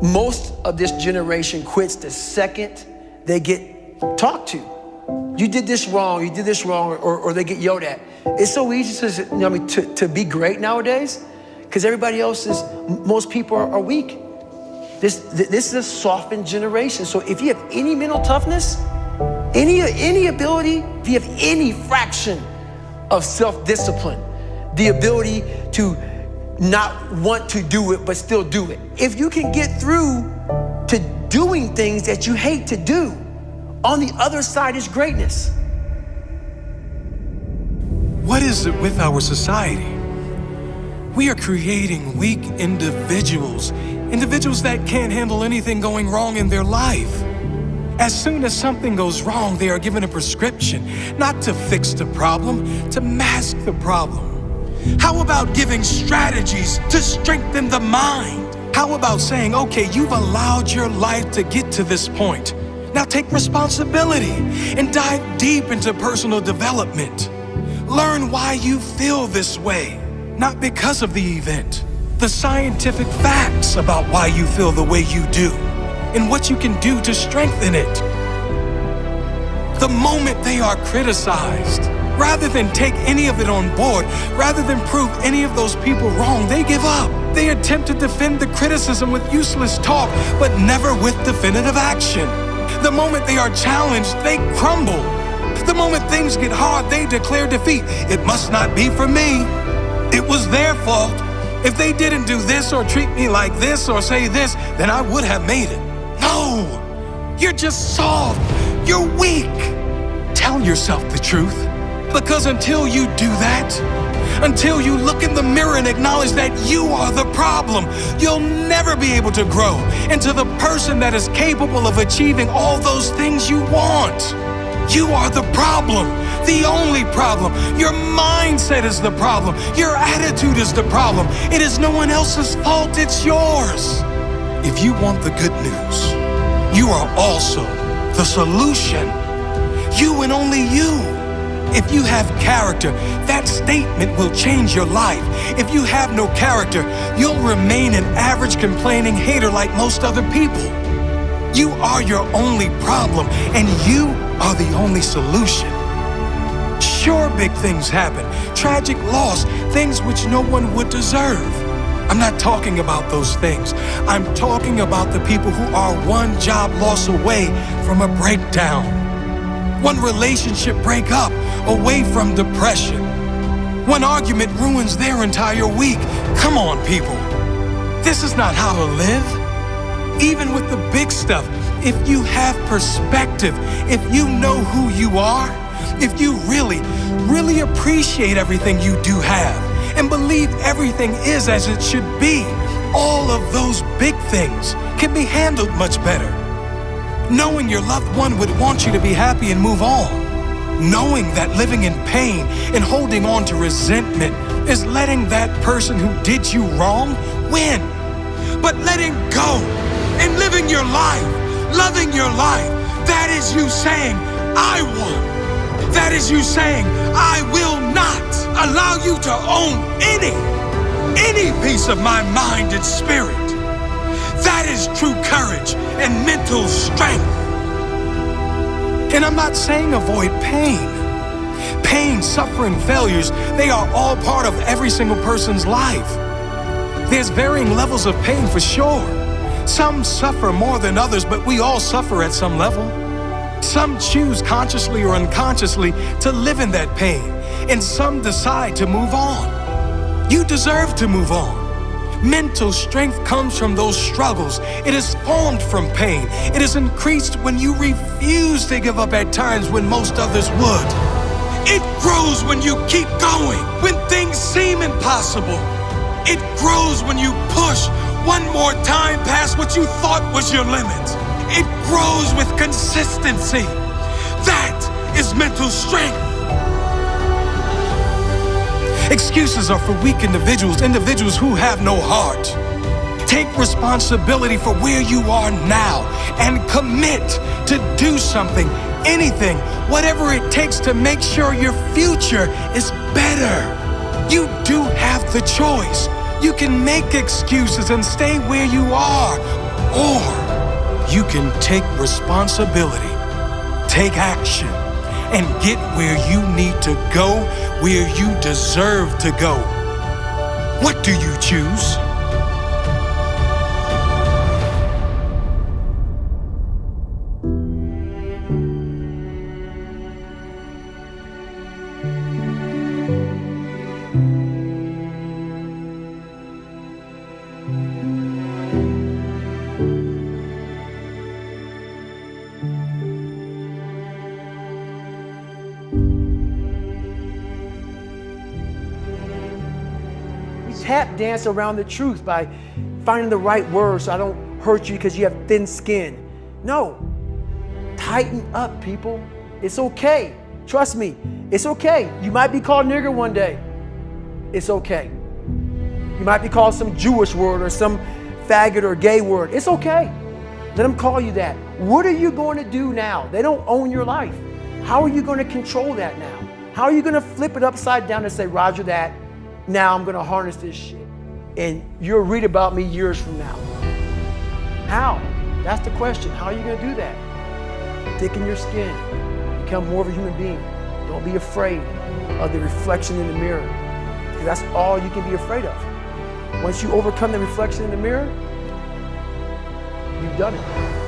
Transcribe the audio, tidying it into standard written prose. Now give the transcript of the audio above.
Most of this generation quits the second they get talked to. You did this wrong, or they get yelled at. It's so easy to be great nowadays because everybody else most people are weak. This is a softened generation. So if you have any mental toughness, any ability, if you have any fraction of self-discipline, the ability to not want to do it, but still do it. If you can get through to doing things that you hate to do, on the other side is greatness. What is it with our society? We are creating weak individuals that can't handle anything going wrong in their life. As soon as something goes wrong, they are given a prescription, not to fix the problem, to mask the problem. How about giving strategies to strengthen the mind? How about saying, okay, you've allowed your life to get to this point. Now take responsibility and dive deep into personal development. Learn why you feel this way, not because of the event. The scientific facts about why you feel the way you do and what you can do to strengthen it. The moment they are criticized, rather than take any of it on board, rather than prove any of those people wrong, they give up. They attempt to defend the criticism with useless talk, but never with definitive action. The moment they are challenged, they crumble. The moment things get hard, they declare defeat. It must not be for me. It was their fault. If they didn't do this or treat me like this or say this, then I would have made it. No, you're just soft. You're weak. Tell yourself the truth. Because until you do that, until you look in the mirror and acknowledge that you are the problem, you'll never be able to grow into the person that is capable of achieving all those things you want. You are the problem, the only problem. Your mindset is the problem. Your attitude is the problem. It is no one else's fault, it's yours. If you want the good news, you are also the solution. You and only you. If you have character, that statement will change your life. If you have no character, you'll remain an average complaining hater like most other people. You are your only problem, and you are the only solution. Sure, big things happen, tragic loss, things which no one would deserve. I'm not talking about those things. I'm talking about the people who are one job loss away from a breakdown. One relationship breakup away from depression. One argument ruins their entire week. Come on, people. This is not how to live. Even with the big stuff, if you have perspective, if you know who you are, if you really appreciate everything you do have and believe everything is as it should be, all of those big things can be handled much better. Knowing your loved one would want you to be happy and move on. Knowing that living in pain and holding on to resentment is letting that person who did you wrong win. But letting go and living your life, loving your life, that is you saying, I won. That is you saying, I will not allow you to own any piece of my mind and spirit. That is true courage and mental strength. And I'm not saying avoid pain. Pain, suffering, failures, they are all part of every single person's life. There's varying levels of pain for sure. Some suffer more than others, but we all suffer at some level. Some choose consciously or unconsciously to live in that pain, and some decide to move on. You deserve to move on. Mental strength comes from those struggles. It is formed from pain. It is increased when you refuse to give up at times when most others would. It grows when you keep going, when things seem impossible. It grows when you push one more time past what you thought was your limit. It grows with consistency. That is mental strength. Excuses are for weak individuals who have no heart. Take responsibility for where you are now and commit to do something, anything, whatever it takes to make sure your future is better. You do have the choice. You can make excuses and stay where you are, Or you can take responsibility, take action, and get where you need to go, where you deserve to go. What do you choose? Tap dance around the truth by finding the right words so I don't hurt you because you have thin skin. No, tighten up, people. It's okay. Trust me, it's okay. You might be called nigger one day. It's okay. You might be called some Jewish word or some faggot or gay word. It's okay. Let them call you that. What are you going to do now? They don't own your life. How are you going to control that now? How are you going to flip it upside down and say, Roger that, now I'm going to harness this shit, and you'll read about me years from now? How? That's the question. How are you going to do that? Thicken your skin. Become more of a human being. Don't be afraid of the reflection in the mirror, because that's all you can be afraid of. Once you overcome the reflection in the mirror, you've done it.